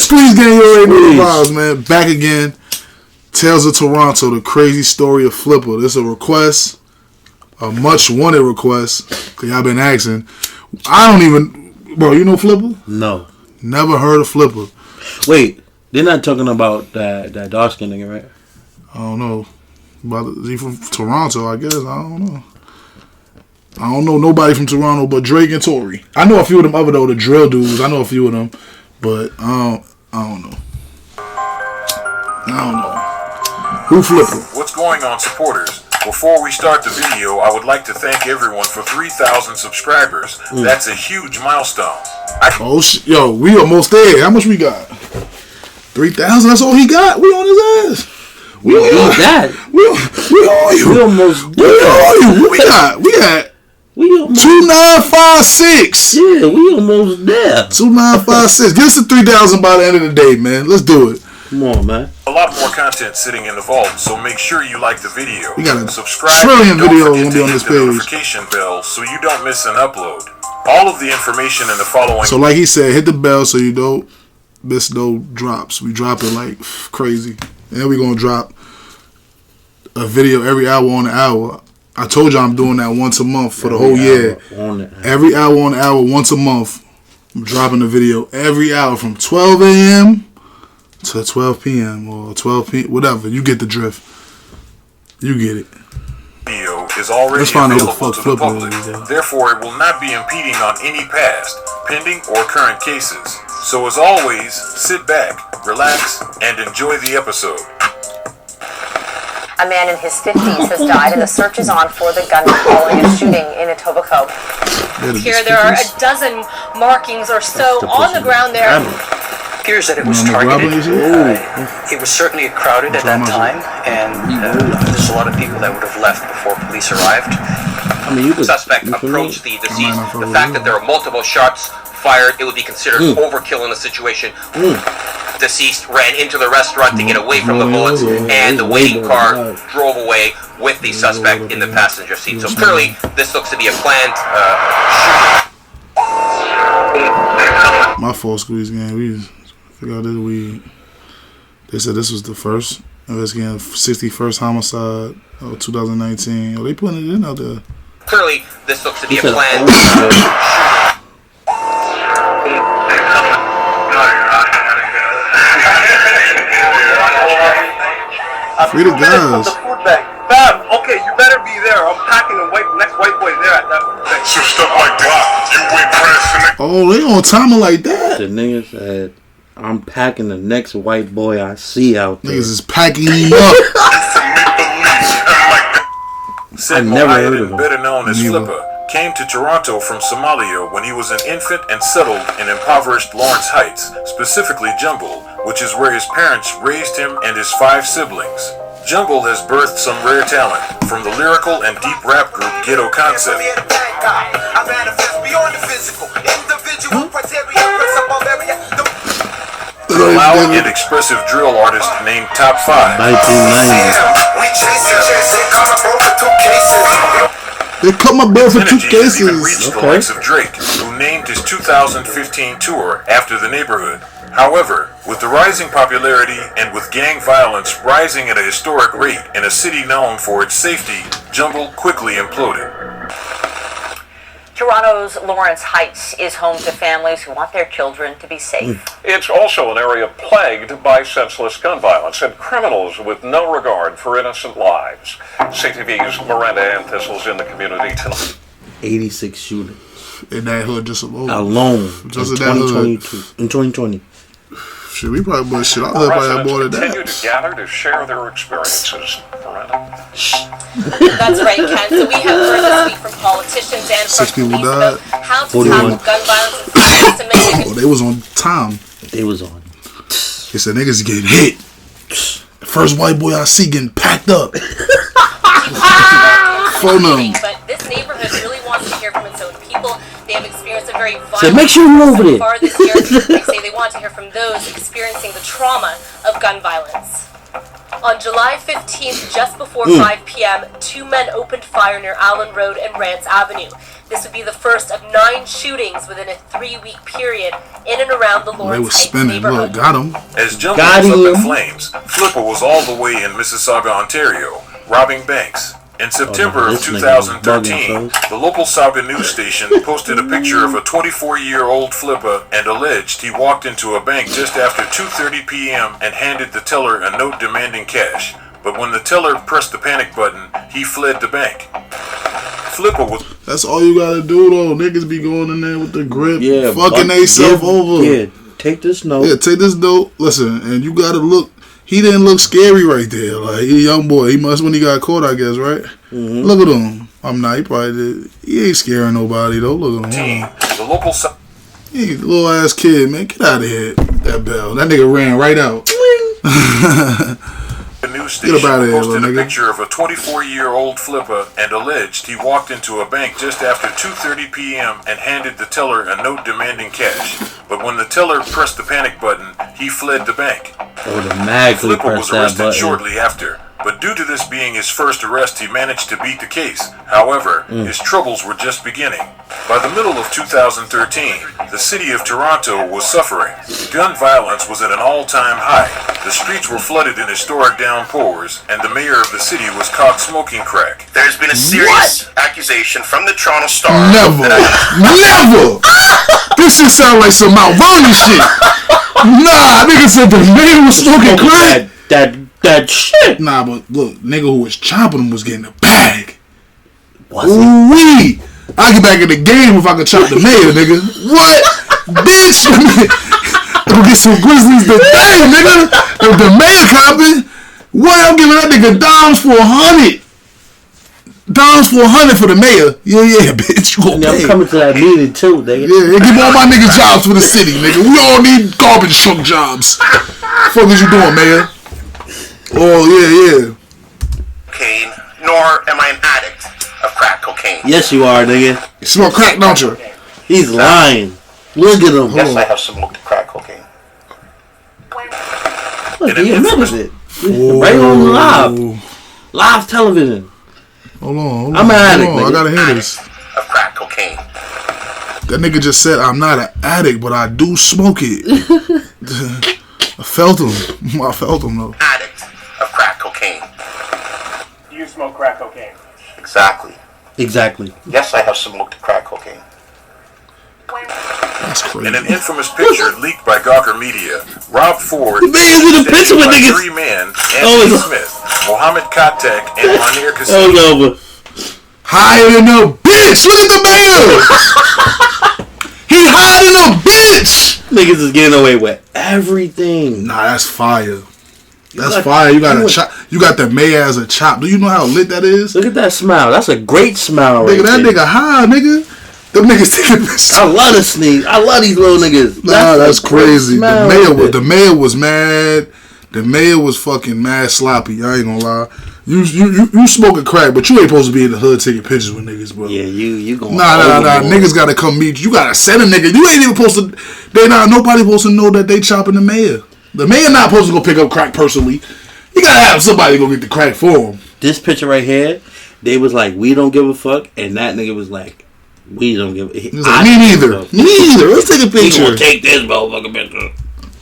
Squeeze gang, you already know the vibes, man. Back again. Tales of Toronto, the crazy story of Flippa. This is a request, a much wanted request, because y'all been asking. I don't even, bro, you know Flippa? No. Never heard of Flippa. Wait, they're not talking about that dark skin nigga, right? I don't know. Is he from Toronto, I guess? I don't know. I don't know nobody from Toronto but Drake and Tory. I know a few of them other though, the drill dudes. I know a few of them, but I don't know. Who Flippa? What's going on, supporters? Before we start the video, I would like to thank everyone for 3,000 subscribers. That's a huge milestone. Yo, we almost there. How much we got? 3,000. That's all he got. We on his ass. We on you. We almost there. We on you. We got 2956. Yeah, we almost there. 2956. Give us the 3,000 by the end of the day, man. Let's do it. Come on, man. A lot more content sitting in the vault, so make sure you like the video. We got a subscribe trillion and don't videos forget gonna to be on hit this the page. notification bell so you don't miss an upload. All of the information in the following. So like he said, hit the bell so you don't miss no drops. We drop it like crazy. And we're going to drop a video every hour on the hour. I told you I'm doing that once a month for the whole year. Every hour on the hour, once a month. I'm dropping a video every hour from 12 a.m. to 12 p.m. or 12 p.m. Whatever. You get the drift. You get it. Video is already available to the public. Therefore, it will not be impeding on any past, pending, or current cases. So as always, sit back, relax, and enjoy the episode. A man in his 50s has died, and the search is on for the gunman following a shooting in Etobicoke. Here, there are a dozen markings or so on the ground there. It appears that it was targeted. It was certainly crowded at that time, and there's a lot of people that would have left before police arrived. The suspect approached the deceased. The fact that there are multiple shots fired, it would be considered overkill in the situation. Deceased ran into the restaurant to get away from the bullets, and the waiting car drove away with the suspect in the passenger seat. So clearly, this looks to be a planned shooting. My fault, Squeeze gang. We figured out this weed. They said this was the first investigating 61st homicide of 2019. They putting it in out there. Clearly, this looks to be a planned Free the guys. Fam, okay, you better be there. I'm packing the next white boy there at that food bank. So stuff like that, you wait pressing. Oh, they on timing like that. The nigga said, I'm packing the next white boy I see out there. Niggas is packing him up. Said Mohamed, better known as Flippa, came to Toronto from Somalia when he was an infant and settled in impoverished Lawrence Heights, specifically Jumble, which is where his parents raised him and his 5 siblings. Jumble has birthed some rare talent, from the lyrical and deep rap group Ghetto Concept. The loud and expressive drill artist named Top 5. 1990. They cut my bill for 2 cases. Even reached the likes of Drake, who named his 2015 tour after the neighborhood. However, with the rising popularity and with gang violence rising at a historic rate in a city known for its safety, Jumble quickly imploded. Toronto's Lawrence Heights is home to families who want their children to be safe. It's also an area plagued by senseless gun violence and criminals with no regard for innocent lives. CTV's Miranda Anthistle's in the community tonight. 86 shootings. In that hood just alone. Just in 2022. In 2020. Shit, we probably bought shit. I hood probably had more than that. Continue to gather to share their experiences. Miranda. That's right, Ken. So we have heard this week from politicians and from police about how to tackle gun violence to make it. Oh, they was on time. They was on. They said niggas getting hit. The first white boy I see getting packed up. Phone them. But this neighborhood really wants to hear from its own people. They have experienced a very violent so make sure you move it. Far this year. They say they want to hear from those experiencing the trauma of gun violence. On July 15th, just before 5 p.m., 2 men opened fire near Allen Road and Rance Avenue. This would be the first of 9 shootings within a 3-week period in and around the They Lawrence was Heights spinning. neighborhood. Look, got him. As Jumbo was up in flames, Flippa was all the way in Mississauga, Ontario, robbing banks. In September of 2013, the local Saga news station posted a picture of a 24-year-old Flippa and alleged he walked into a bank just after 2:30 p.m. and handed the teller a note demanding cash. But when the teller pressed the panic button, he fled the bank. Flippa was... That's all you gotta do, though. Niggas be going in there with the grip, fucking they self over. Yeah, take this note. Yeah, take this note. Listen, and you gotta look. He didn't look scary right there. Like, he a young boy. He must when he got caught, I guess, right? Mm-hmm. Look at him. I'm not. He probably did. He ain't scaring nobody, though. Look at him. The local... He a little ass kid, man. Get out of here. That bell. That nigga ran right out. The news station posted a picture of a 24-year-old Flippa and alleged he walked into a bank just after 2:30 p.m. and handed the teller a note demanding cash. But when the teller pressed the panic button, he fled the bank. Flippa was arrested shortly after. But due to this being his first arrest, he managed to beat the case. However, his troubles were just beginning. By the middle of 2013, the city of Toronto was suffering. Gun violence was at an all-time high. The streets were flooded in historic downpours, and the mayor of the city was caught smoking crack. There's been a serious accusation from the Toronto Star. Never! This shit sound like some Mount Vernon shit. Nah, nigga said the mayor was smoking crack. That shit. Nah, but look, nigga who was chopping him was getting a bag. Was he? I'll get back in the game if I could chop the mayor, nigga. What? Bitch! Go get some Grizzlies today, nigga. If the mayor copping, what? I'm giving that nigga dimes for 100. Dimes for 100 for the mayor. Yeah, bitch. I'm coming to that meeting too, nigga. Yeah, give all my niggas jobs for the city, nigga. We all need garbage truck jobs. Fuck is you doing, mayor? Oh, yeah. Cocaine, nor am I an addict of crack cocaine. Yes, you are, nigga. You smoke crack, don't you? He's lying. Look at him. Yes, I have smoked crack cocaine. Look, he admitted it. Right on live television. Hold on. I'm an addict, nigga. I gotta hear this. Of crack cocaine. That nigga just said, I'm not an addict, but I do smoke it. I felt him though. Addict of crack cocaine. You smoke crack cocaine. Exactly. Yes, I have smoked crack cocaine. That's crazy. In an infamous picture leaked by Gawker Media, Rob Ford in the picture with niggas. 3 men, Anthony Smith, Mohammed Katek, and Manir Kassim. Higher than a bitch! Look at the mayor! He higher than a bitch! Niggas is getting away with everything. Nah, that's fire. That's fire. You got a chop. You got the mayor as a chop. Do you know how lit that is? Look at that smile. That's a great smile, nigga. That nigga high, nigga. Them niggas taking this. I love the sneak. I love these little niggas. Nah, that's crazy. The mayor was mad. The mayor was fucking mad sloppy. I ain't gonna lie. You smoking crack, but you ain't supposed to be in the hood taking pictures with niggas, bro. Yeah, you going. Nah. Niggas gotta come meet you. You gotta send a nigga. You ain't even supposed to. Nobody supposed to know that they chopping the mayor. The mayor not supposed to go pick up crack personally. You gotta have somebody go get the crack for him. This picture right here, they was like, we don't give a fuck, and that nigga was like, we don't give a. He was like, me neither. Let's take a picture. We gonna take this motherfucking picture.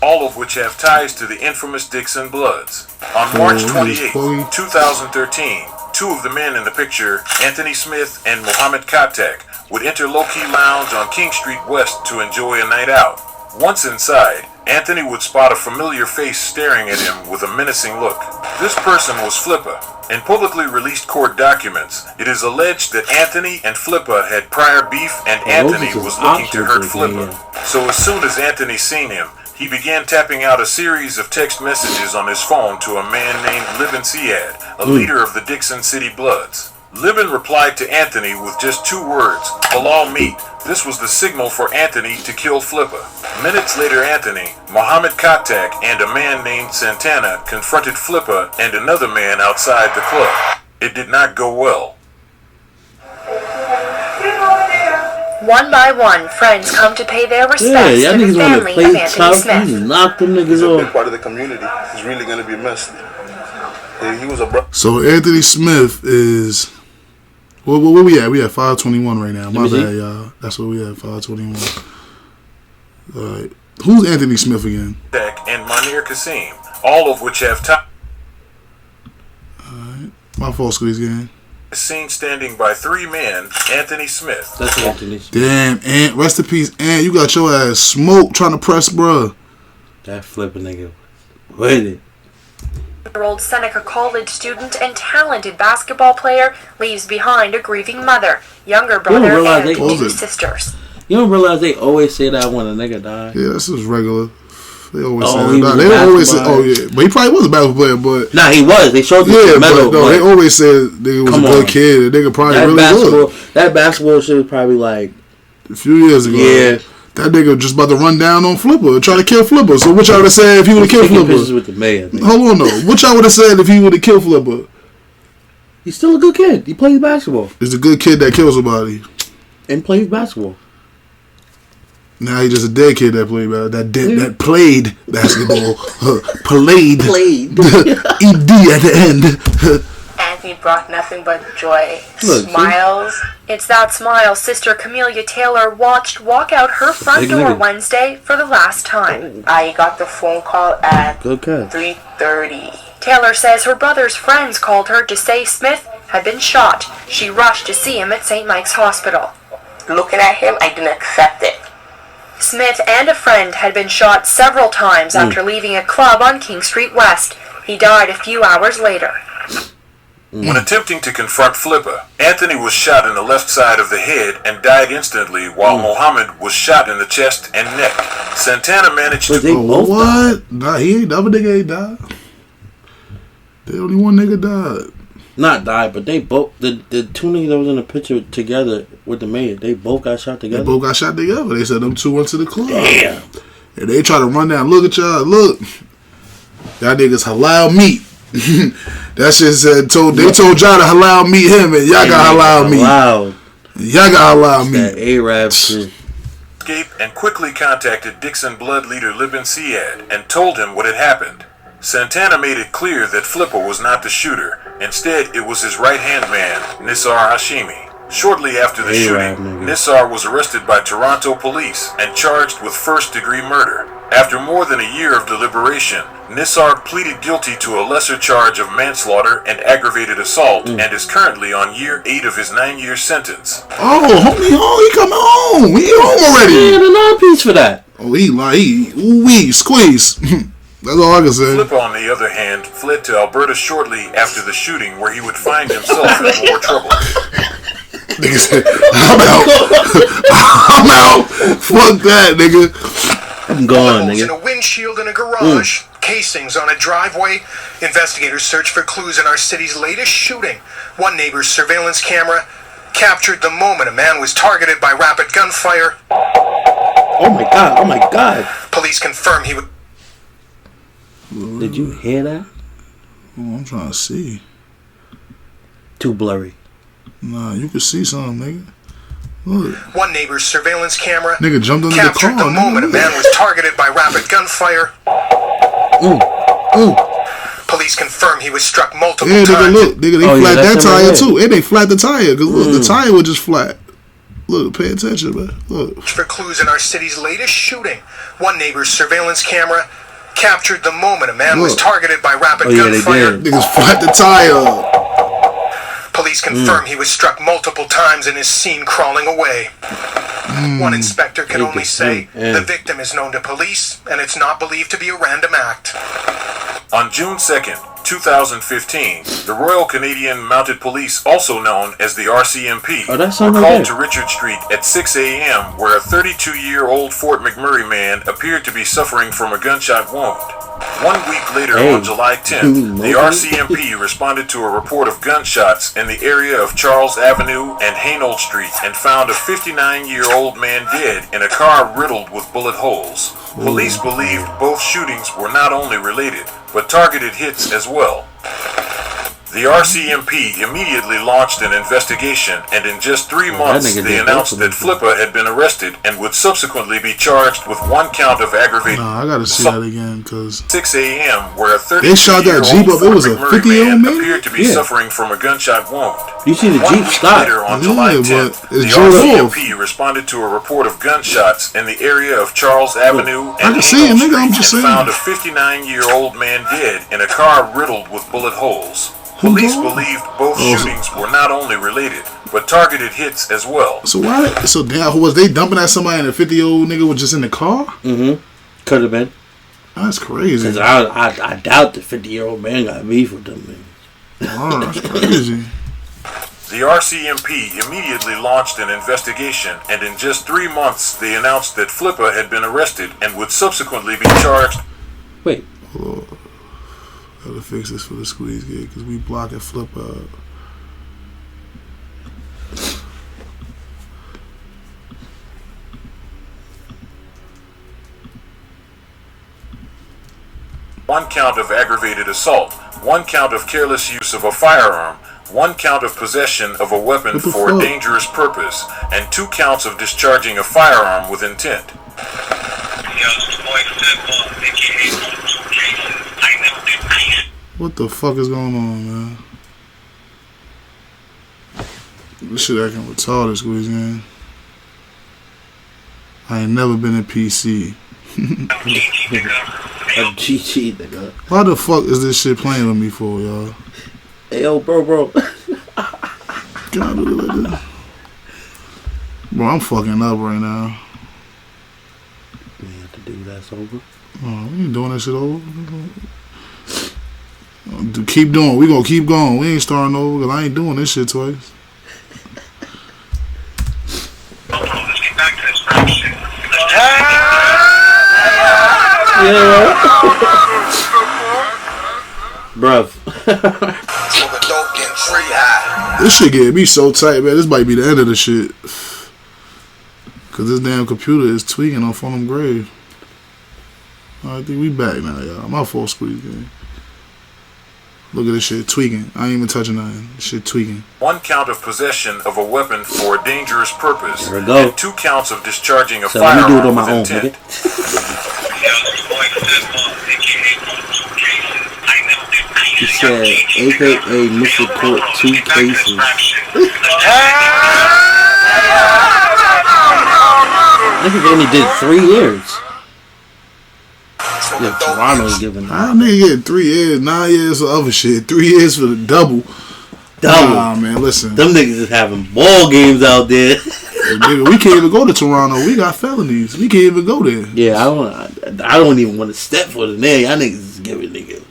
All of which have ties to the infamous Dixon Bloods. On March 28, 2013, 2 of the men in the picture, Anthony Smith and Mohammed Katek, would enter Low Key Lounge on King Street West to enjoy a night out. Once inside, Anthony would spot a familiar face staring at him with a menacing look. This person was Flippa. In publicly released court documents, it is alleged that Anthony and Flippa had prior beef and Anthony was looking to hurt Flippa. So as soon as Anthony seen him, he began tapping out a series of text messages on his phone to a man named Libin Siad, a leader of the Dixon City Bloods. Libin replied to Anthony with just 2 words, halal meat. This was the signal for Anthony to kill Flippa. Minutes later, Anthony, Mohammed Katek, and a man named Santana confronted Flippa and another man outside the club. It did not go well. One by one, friends come to pay their respects to the family of Anthony Smith. Knock them niggas off. He's a big part of the community. He's really going to be missed. He was a So Anthony Smith is Where we at? We at 521 right now. My bad, y'all. That's where we at, 521. All right. Who's Anthony Smith again? And Munir Kasim, all of which have time. Alright. My fault, Squeeze Gang. Seen standing by 3 men, Anthony Smith. That's Anthony Smith. Damn, Ant. Rest in peace, Ant. You got your ass smoked trying to press, bruh. That flipping nigga. With it. Year-old Seneca College student and talented basketball player leaves behind a grieving mother, younger brother, and 2 sisters. You don't realize they always say that when a nigga dies? Yeah, that's just regular. They always say that. They always say, oh yeah, but he probably was a basketball player, but nah, he was. They showed the medal. No, they always said nigga was a good kid. Nigga probably really good. That basketball shit was probably like a few years ago. Yeah. That nigga just about to run down on Flippa, try to kill Flippa. So what y'all would have said if he would have killed Flippa? With the mayor, hold on though. What y'all would have said if he would have killed Flippa? He's still a good kid. He plays basketball. He's a good kid that kills somebody. And plays basketball. Now he's just a dead kid that played that played basketball. Played. ED at the end. Anthony brought nothing but joy. Smiles. It's that smile Sister Camelia Taylor watched walk out her front door Wednesday for the last time. I got the phone call at 3:30. Taylor says her brother's friends called her to say Smith had been shot. She rushed to see him at St. Mike's Hospital. Looking at him, I didn't accept it. Smith and a friend had been shot several times after leaving a club on King Street West. He died a few hours later. When attempting to confront Flippa, Anthony was shot in the left side of the head and died instantly, while Mohammed was shot in the chest and neck. Santana managed to... what? Nah, he ain't... Other nigga ain't died. The only one nigga died. Not died, but they both... The 2 niggas that was in the picture together with the mayor, they both got shot together? They both got shot together. They said them 2 went to the club. Damn. And they try to run down. Look at y'all. Look. Y'all niggas halal meat. That shit said they told y'all to halal meet him, and y'all got halal meat. Y'all got halal meat. That Arab shit. Escaped and quickly contacted Dixon Blood leader Libin Siad and told him what had happened. Santana made it clear that Flippa was not the shooter. Instead, it was his right-hand man, Nisar Hashimi. Shortly after the shooting, Nisar was arrested by Toronto police and charged with first-degree murder. After more than a year of deliberation, Nisar pleaded guilty to a lesser charge of manslaughter and aggravated assault and is currently on year 8 of his 9-year sentence. Oh, he coming home. He home already. He had a 9-piece for that. Oh, he squeeze. That's all I can say. Flippa, on the other hand, fled to Alberta shortly after the shooting, where he would find himself in more trouble. Nigga said, I'm out. I'm out. Fuck that, nigga. I'm gone, nigga. In a windshield in a garage, casings on a driveway. Investigators search for clues in our city's latest shooting. One neighbor's surveillance camera captured the moment a man was targeted by rapid gunfire. Oh my god, oh my god. Police confirm he was... Did you hear that? Oh, I'm trying to see. Too blurry. Nah, you can see something, nigga. Look. One neighbor's surveillance camera nigga jumped under captured the car, the moment a man was targeted by rapid gunfire. Police confirm he was struck multiple times. Nigga, look, nigga, they flat that tire too. And they flat the tire, because look, the tire was just flat. Look, pay attention, man. Look. For clues in our city's latest shooting, one neighbor's surveillance camera captured the moment a man was targeted by rapid gunfire. Niggas flat the tire. Police confirm he was struck multiple times and is seen crawling away. One inspector can only say the victim is known to police and it's not believed to be a random act. On June 2nd, 2015, the Royal Canadian Mounted Police, also known as the RCMP, were called to Richard Street at 6 a.m. where a 32-year-old Fort McMurray man appeared to be suffering from a gunshot wound. 1 week later, on July 10th, the RCMP responded to a report of gunshots in the area of Charles Avenue and Hainault Street and found a 59-year-old man dead in a car riddled with bullet holes. Police believed both shootings were not only related, but targeted hits as well. The RCMP immediately launched an investigation, and in just 3 months, they announced that Flippa had been arrested and would subsequently be charged with 1 count of aggravated. Nah, I gotta see that again, cause 6 a.m., where a 33-year-old they shot that Jeep up. It was a 50-year-old man appeared to be suffering from a gunshot wound. You see the Jeep stop. Later, on July 10th, the RCMP responded to a report of gunshots in the area of Charles Avenue and found a 59-year-old man dead in a car riddled with bullet holes. Police believed both shootings were not only related, but targeted hits as well. So why? So damn, was they dumping at somebody and a 50-year-old nigga was just in the car? Mm-hmm. Could have been. That's crazy. Cause I doubt the 50-year-old man got beef with them niggas. Oh, that's crazy. The RCMP immediately launched an investigation, and in just 3 months, they announced that Flippa had been arrested and would subsequently be charged. Wait. Oh. Gotta fix this for the squeeze gig because we blocking Flippa. One count of aggravated assault, 1 count of careless use of a firearm, 1 count of possession of a weapon for a dangerous purpose, and 2 counts of discharging a firearm with intent. What the fuck is going on, man? This shit acting retarded, squeeze gang. I ain't never been in PC. A GG, nigga. Why the fuck is this shit playing with me for, y'all? Hey, yo, bro. Can I do it like this? Bro, I'm fucking up right now. We have to do that over. Oh, we ain't doing that shit over. Keep doing. We gonna keep going. We ain't starting over because I ain't doing this shit twice. Yeah. Bruv. This shit getting me so tight, man. This might be the end of the shit. Cause this damn computer is tweaking on Phone Grave. I think we back now, y'all. My fault, squeeze game. Look at this shit tweaking. I ain't even touching nothing. This shit tweaking. 1 count of possession of a weapon for a dangerous purpose. There we go. And 2 counts of discharging a let me do it firearm on my with own, intent. He said, AKA Mr. Court 2 cases. Nigga only did 3 years. Yeah, Toronto's giving I nigga get 3 years, 9 years for other shit. 3 years for the double. Nah, man, listen. Them niggas is having ball games out there. Nigga, we can't even go to Toronto. We got felonies. We can't even go there. Yeah, I don't even want to step for the nigga. Y'all niggas is giving nigga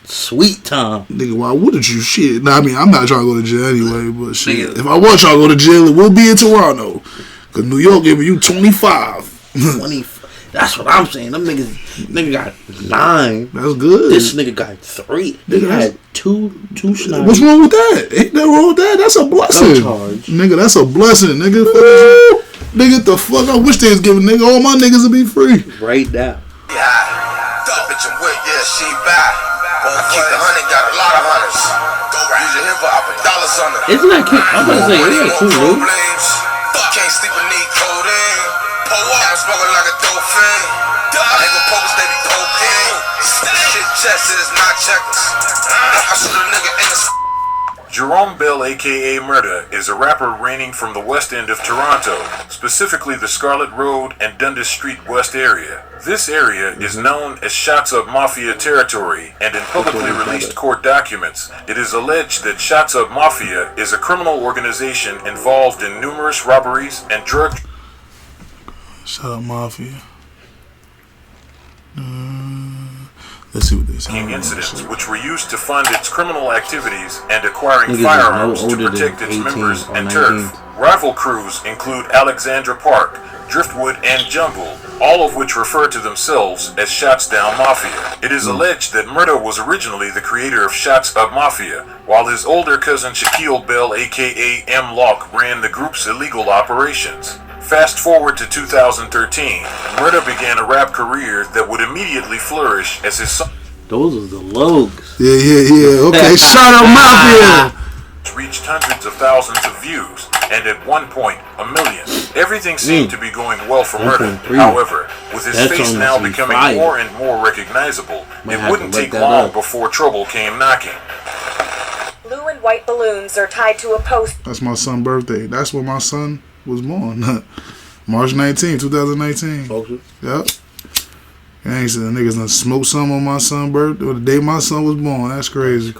sweet time. Nigga, why wouldn't you? Shit. Nah, I mean, I'm not trying to go to jail anyway, but shit. Nigga. If I was trying to go to jail, it will be in Toronto. Because New York giving you 25. 25. That's what I'm saying. Them nigga got 9. That's good. This nigga got 3. Nigga had two snipers. What's wrong with that? Ain't nothing wrong with that. That's a blessing. Nigga, that's a blessing, nigga. Nigga, the fuck? I wish they was giving nigga all my niggas to be free. Right now. That bitch I'm with, yeah, she back. I keep the 100, got a lot of hunters. Using him for $dollars on it. Isn't that cute? I'm about to say, isn't that cool, dude? Can't sleep and need codeine. I'm smoking like a dolphin. I ain't gon' focus, they be cocaine. Shit chested is not checkers. I shoot a nigga in the. Jerome Bell, aka Murda, is a rapper reigning from the west end of Toronto, specifically the Scarlet Road and Dundas Street West area. This area is known as Shots Up Mafia territory, and in publicly released court documents, it is alleged that Shots Up Mafia is a criminal organization involved in numerous robberies and drug. Shut up, Mafia. Let's see what this incidents, which were used to fund its criminal activities and acquiring firearms to protect its members and turf. Rival crews include Alexandra Park, Driftwood, and Jungle, all of which refer to themselves as Shots Down Mafia. It is alleged that Murda was originally the creator of Shots Up Mafia, while his older cousin Shaquille Bell, aka M. Locke, ran the group's illegal operations. Fast forward to 2013, Murda began a rap career that would immediately flourish as his son. Those are the logs. Yeah. Okay, shout out Mafia. Reached hundreds of thousands of views, and at one point, 1 million. Everything seemed to be going well for Murda. However, with his face now becoming more and more recognizable, it wouldn't take long before trouble came knocking. Blue and white balloons are tied to a post. That's my son's birthday. That's when my son was born. March 19, 2019. Yep. Gangsta, the niggas done smoked some on my son's birthday, or the day my son was born. That's crazy.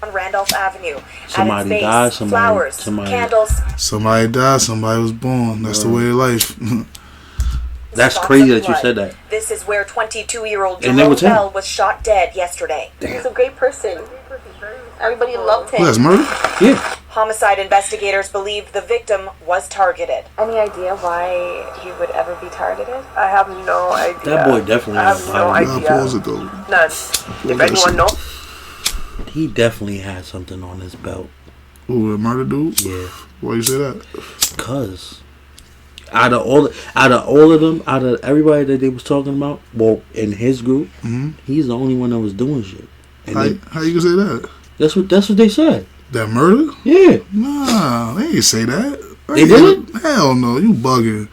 On Randolph Avenue. Somebody died, flowers, candles. Somebody died, somebody was born. That's the way of life. That's crazy that you said that. This is where 22-year-old Jerome Bell was shot dead yesterday. He was a great person. Everybody loved him. That's Murda? Yeah. Homicide investigators believe the victim was targeted. Any idea why he would ever be targeted? I have no idea. That boy definitely I have no idea. Pause it though. None. If anyone knows. He definitely had something on his belt. Ooh, a murder dude? Yeah. Why you say that? Cause out of all of them, out of everybody that they was talking about, well, in his group, he's the only one that was doing shit. And how you gonna say that? That's what they said. That murder? Yeah. Nah, they ain't say that. They didn't? Hell no, you bugging.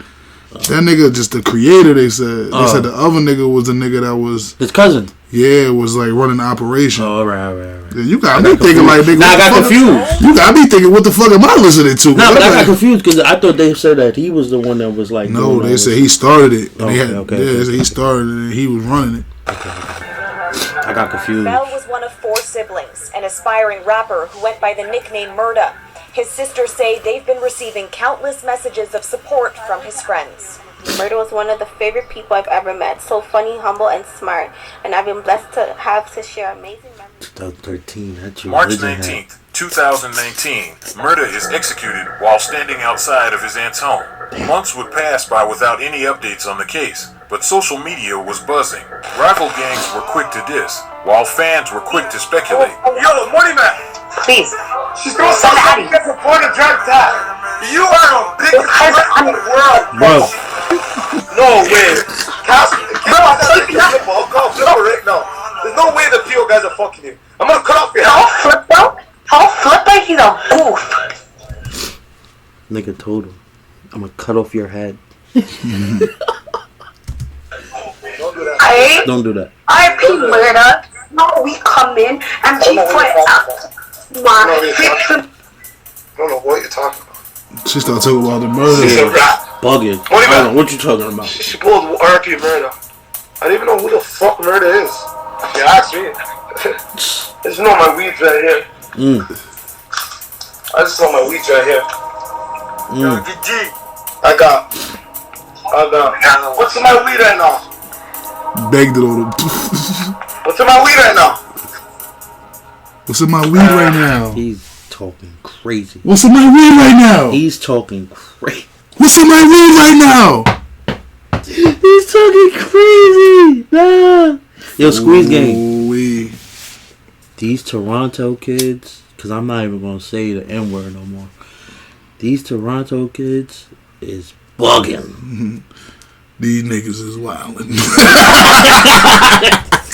That nigga just the creator, they said. They said the other nigga was the nigga that was... His cousin. Yeah, was like running the operation. Oh, right. Yeah, you got me thinking like... Nigga, I got confused. You got me thinking, what the fuck am I listening to? Nah, but I got confused because I thought they said that he was the one that was like... No, they said he started it. Okay. They said he started it and he was running it. I got confused. Bell was one of 4 siblings, an aspiring rapper who went by the nickname Murda. His sisters say they've been receiving countless messages of support from his friends. Murda was one of the favorite people I've ever met. So funny, humble, and smart. And I've been blessed to share amazing memories. 2013, that's your March 19th, 2019, Murda is executed while standing outside of his aunt's home. Months would pass by without any updates on the case, but social media was buzzing. Rival gangs were quick to diss, while fans were quick to speculate. Yo, Money Man! Please. She's going to get reported drugged out. You are the biggest threat in the world, bro. No way. Flippa right now. There's no way the PO guys are fucking you. I'm gonna cut off your head. Flippa, he's a boof. Nigga told him, I'm gonna cut off your head. Don't do that. I be Murda. No, we come in and she put I don't know what you're talking about. She started talking about the murder. Bugging. What you talking about? She pulled RP Murda. I don't even know who the fuck Murda is. If you ask me. I just know my weed's right here. I just know my weed's right here. Yo, GG. I got. What's in my weed right now? Begged it on him. What's in my weed right now? What's in my weed right now? He's talking crazy. What's in my weed right now? He's talking crazy. What's in my weed right now? He's talking crazy. Nah. Yo, Squeeze Gang. These Toronto kids, because I'm not even going to say the N-word no more. These Toronto kids is bugging. These niggas is wildin'.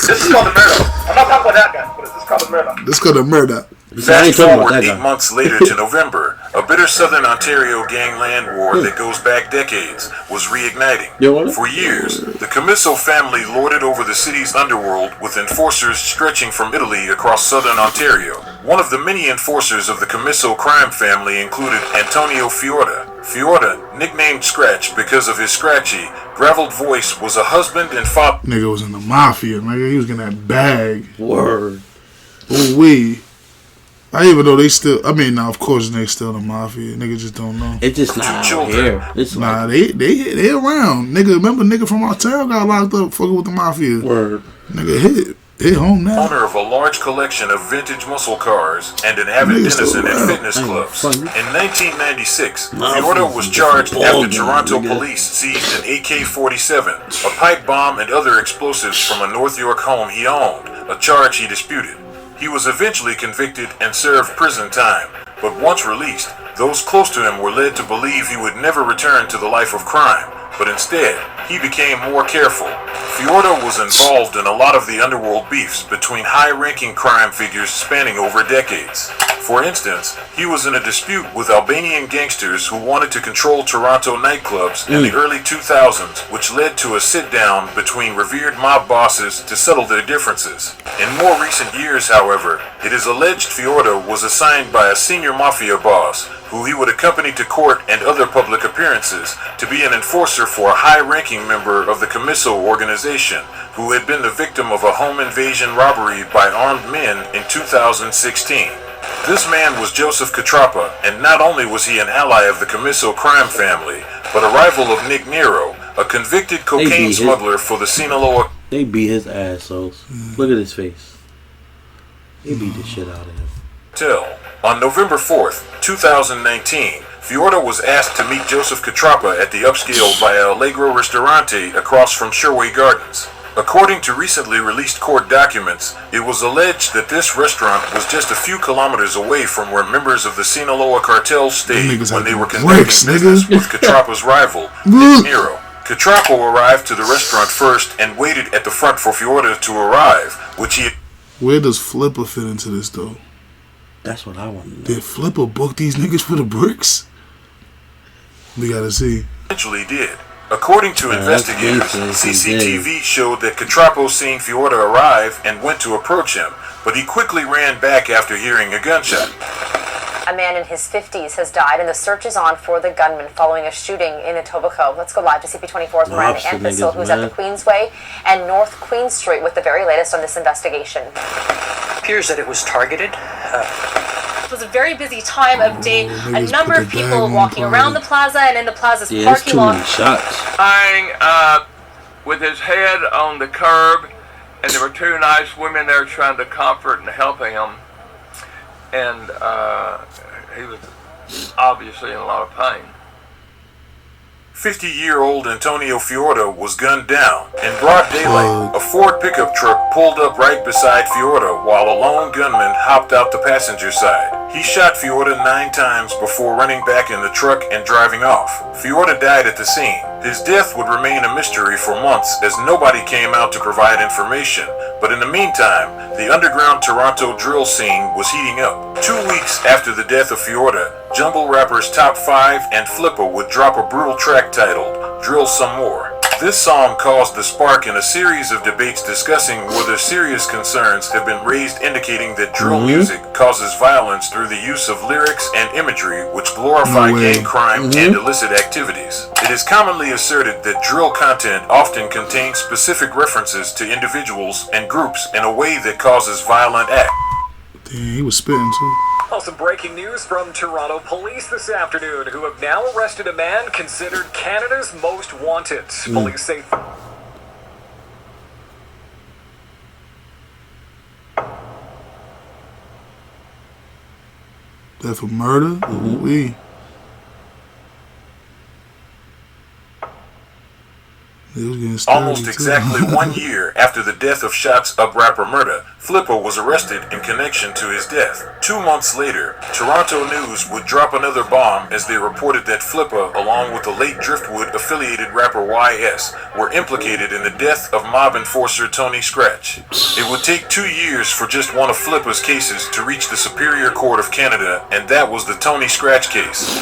This is called the murder. I'm not talking about that guy, but this is called the murder. This is called the murder. Fast forward 8 months later to November, a bitter Southern Ontario gang land war that goes back decades was reigniting. For years, the Camisso family lorded over the city's underworld with enforcers stretching from Italy across Southern Ontario. One of the many enforcers of the Camisso crime family included Antonio Fiorda. Fiorda, nicknamed Scratch because of his scratchy, graveled voice, was a husband and father. Nigga was in the Mafia, nigga. He was getting that bag. Word. Oh, we. I even though they still, I mean, now of course they still the Mafia. Niggas just don't know. It's just not here. It's nah, they around. Nigga, remember nigga from our town got locked up fucking with the Mafia. Word. Nigga hit home now. Owner of a large collection of vintage muscle cars and an avid denizen at fitness clubs. In 1996, Fiorda was charged after Toronto police seized an AK-47, a pipe bomb, and other explosives from a North York home he owned, a charge he disputed. He was eventually convicted and served prison time, but once released, those close to him were led to believe he would never return to the life of crime. but instead, he became more careful. Fiorda was involved in a lot of the underworld beefs between high-ranking crime figures spanning over decades. For instance, he was in a dispute with Albanian gangsters who wanted to control Toronto nightclubs in the early 2000s, which led to a sit-down between revered mob bosses to settle their differences. In more recent years, however, it is alleged Fiorda was assigned by a senior Mafia boss, who he would accompany to court and other public appearances, to be an enforcer for a high-ranking member of the Commisso organization, who had been the victim of a home invasion robbery by armed men in 2016. This man was Joseph Catrapa, and not only was he an ally of the Commisso crime family, but a rival of Nick Nero, a convicted cocaine smuggler for the Sinaloa. They beat his ass, so look at his face. They beat the shit out of him. On November 4th, 2019, Fiorda was asked to meet Joseph Catrapa at the upscale Via Allegro Ristorante across from Sherway Gardens. According to recently released court documents, it was alleged that this restaurant was just a few kilometers away from where members of the Sinaloa cartel stayed when they were conducting business with Catrapa's rival, Nick Nero. Catrapa arrived to the restaurant first and waited at the front for Fiorda to arrive, which he... Where does Flippa fit into this, though? That's what I want to know. Did Flippa book these niggas for the bricks? We gotta see. Eventually did. According to investigators, CCTV showed that Catrapo seen Fiorda arrive and went to approach him, but he quickly ran back after hearing a gunshot. A man in his 50s has died, and the search is on for the gunman following a shooting in Etobicoke. Let's go live to CP24's Miranda Anthony, who's at the Queensway and North Queen Street with the very latest on this investigation. It appears that it was targeted. It was a very busy time of day. A number of people walking around the plaza and in the plaza's parking lot. Lying with his head on the curb, and there were two nice women there trying to comfort and help him. And he was obviously in a lot of pain. 50-year-old Antonio Fiorda was gunned down. In broad daylight, a Ford pickup truck pulled up right beside Fiorda while a lone gunman hopped out the passenger side. He shot Fiorda 9 times before running back in the truck and driving off. Fiorda died at the scene. His death would remain a mystery for months as nobody came out to provide information. But in the meantime, the underground Toronto drill scene was heating up. 2 weeks after the death of Fiorda, Jungle rappers Top 5 and Flippa would drop a brutal track titled Drill Some More. This song caused the spark in a series of debates discussing whether serious concerns have been raised indicating that drill music causes violence through the use of lyrics and imagery which glorify gang crime and illicit activities. It is commonly asserted that drill content often contains specific references to individuals and groups in a way that causes violent acts. Damn, he was spitting too. Also breaking news from Toronto police this afternoon, who have now arrested a man considered Canada's most wanted. Police say... That for murder? We. Almost exactly 1 year after the death of Shots Up rapper Murda, Flippa was arrested in connection to his death. 2 months later, Toronto News would drop another bomb as they reported that Flippa, along with the late Driftwood-affiliated rapper YS, were implicated in the death of mob enforcer Tony Scratch. It would take 2 years for just one of Flippa's cases to reach the Superior Court of Canada, and that was the Tony Scratch case.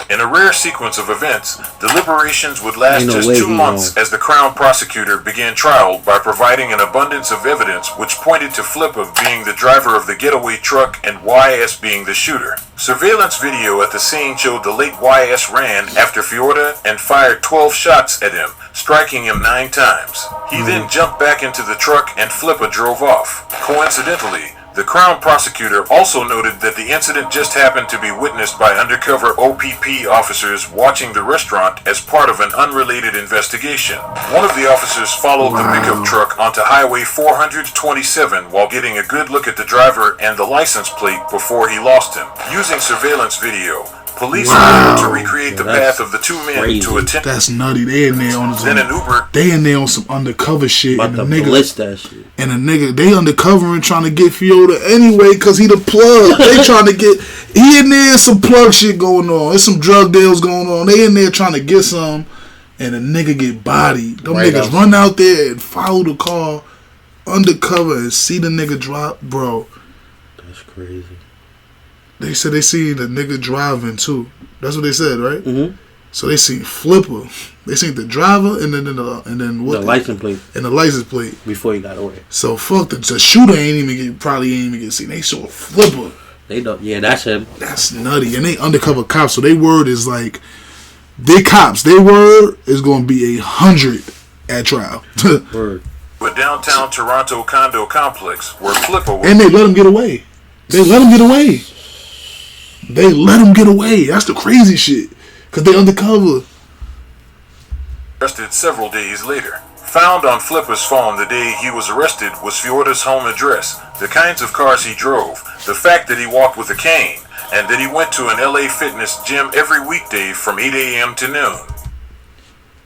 In a rare sequence of events, deliberations would last just 2 months as the Crown prosecutor began trial by providing an abundance of evidence which pointed to Flippa being the driver of the getaway truck and YS being the shooter. Surveillance video at the scene showed the late YS ran after Fiorda and fired 12 shots at him, striking him 9 times. He then jumped back into the truck and Flippa drove off. Coincidentally, the Crown prosecutor also noted that the incident just happened to be witnessed by undercover OPP officers watching the restaurant as part of an unrelated investigation. One of the officers followed the pickup truck onto Highway 427 while getting a good look at the driver and the license plate before he lost him. Using surveillance video, police were able to recreate the path of the 2 men to attend. That's nutty. They in there on some. Then an Uber. They in there on some undercover shit. About and the to blitz that shit. And the nigga, they undercover and trying to get Fiorda anyway, cause he the plug. They trying to get. He in there, some plug shit going on. There's some drug deals going on. They in there trying to get some. and a nigga get bodied. Them niggas run out there and follow the car undercover and see the nigga drop, bro. That's crazy. They said they seen the nigga driving too. That's what they said, right? Mm-hmm. So they seen Flippa. They seen the driver and then what? The license plate. And the license plate before he got away. So fuck the shooter probably ain't even get seen. They saw Flippa. They don't. Yeah, that's him. That's nutty. And they undercover cops. So they word is like they cops. Their word is going to be 100 at trial. Word. A downtown Toronto condo complex where Flippa was. And they let him get away. They let him get away. They let him get away. That's the crazy shit. Because they undercover. Arrested several days later. Found on Flippa's phone the day he was arrested was Fiorda's home address, the kinds of cars he drove, the fact that he walked with a cane, and that he went to an LA fitness gym every weekday from 8 a.m. to noon.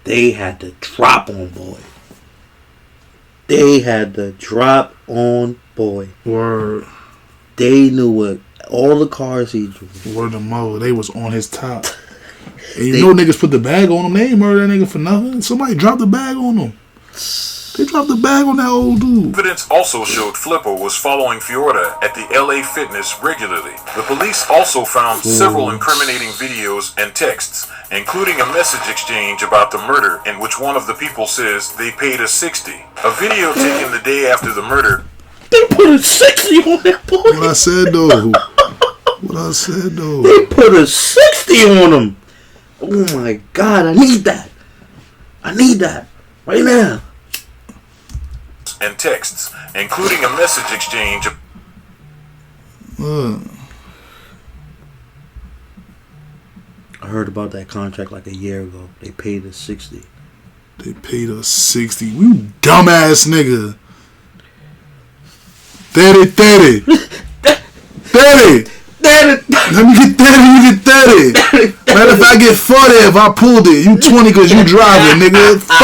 They had to drop on boy. They had to drop on boy. Word. They knew what all the cars he drove. Word of mother. They was on his top. And you know niggas put the bag on him. They ain't murder that nigga for nothing. Somebody dropped the bag on him. They dropped the bag on that old dude. Evidence also showed Flippa was following Fiorda at the LA fitness regularly. The police also found several incriminating videos and texts, including a message exchange about the murder in which one of the people says they paid a $60. A video taken the day after the murder. They put a $60 on that boy. What I said though. They put a $60 on him. Oh my God, I need that. Right now. And texts, including a message exchange. I heard about that contract like a year ago. They paid us $60. They paid us $60. You dumbass nigga. 30. Let me get 30, you get 30. Matter if I get 40 if I pulled it. You 20 because you driving, nigga. 40,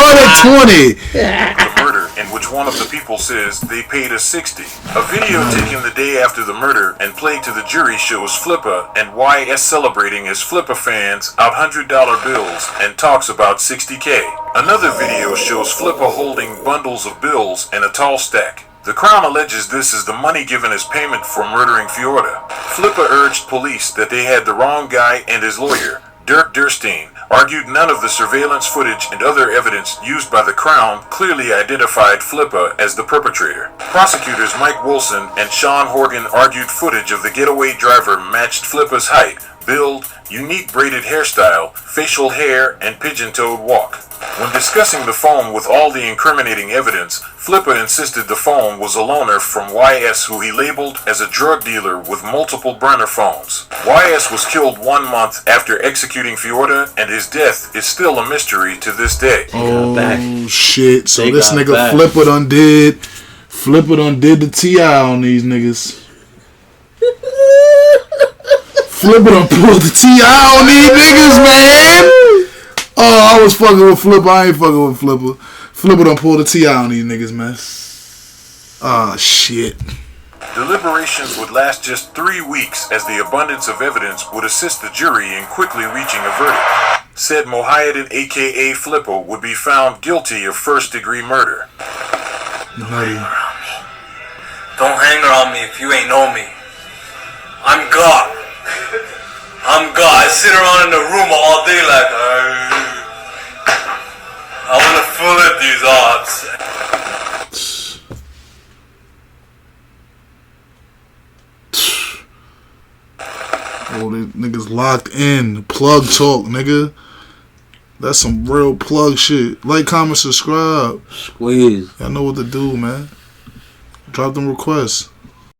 20. The murder in which one of the people says they paid a $60. A video taken the day after the murder and played to the jury shows Flippa and YS celebrating as Flippa fans out $100 bills and talks about $60K. Another video shows Flippa holding bundles of bills and a tall stack. The Crown alleges this is the money given as payment for murdering Fiorda. Flippa urged police that they had the wrong guy, and his lawyer, Dirk Durstein, argued none of the surveillance footage and other evidence used by the Crown clearly identified Flippa as the perpetrator. Prosecutors Mike Wilson and Sean Horgan argued footage of the getaway driver matched Flippa's height, build, unique braided hairstyle, facial hair, and pigeon-toed walk. When discussing the phone with all the incriminating evidence, Flippa insisted the phone was a loaner from YS, who he labeled as a drug dealer with multiple burner phones. YS was killed 1 month after executing Fiorda, and his death is still a mystery to this day. Oh shit! So this nigga Flippa done did the T.I. on these niggas. Flippa done pulled the T.I. on these niggas, man. Oh, I was fucking with Flippa. I ain't fucking with Flippa. Flippa done pulled the T.I. on these niggas, man. Ah, shit. Deliberations would last just 3 weeks, as the abundance of evidence would assist the jury in quickly reaching a verdict. Said Mohiuddin, a.k.a. Flippa, would be found guilty of first-degree murder. Nutty. Don't hang around me if you ain't know me. I'm God. I sit around in the room all day like, I want to fill in these odds. Oh, they niggas locked in. Plug talk, nigga. That's some real plug shit. Like, comment, subscribe. Squeeze. Y'all know what to do, man. Drop them requests.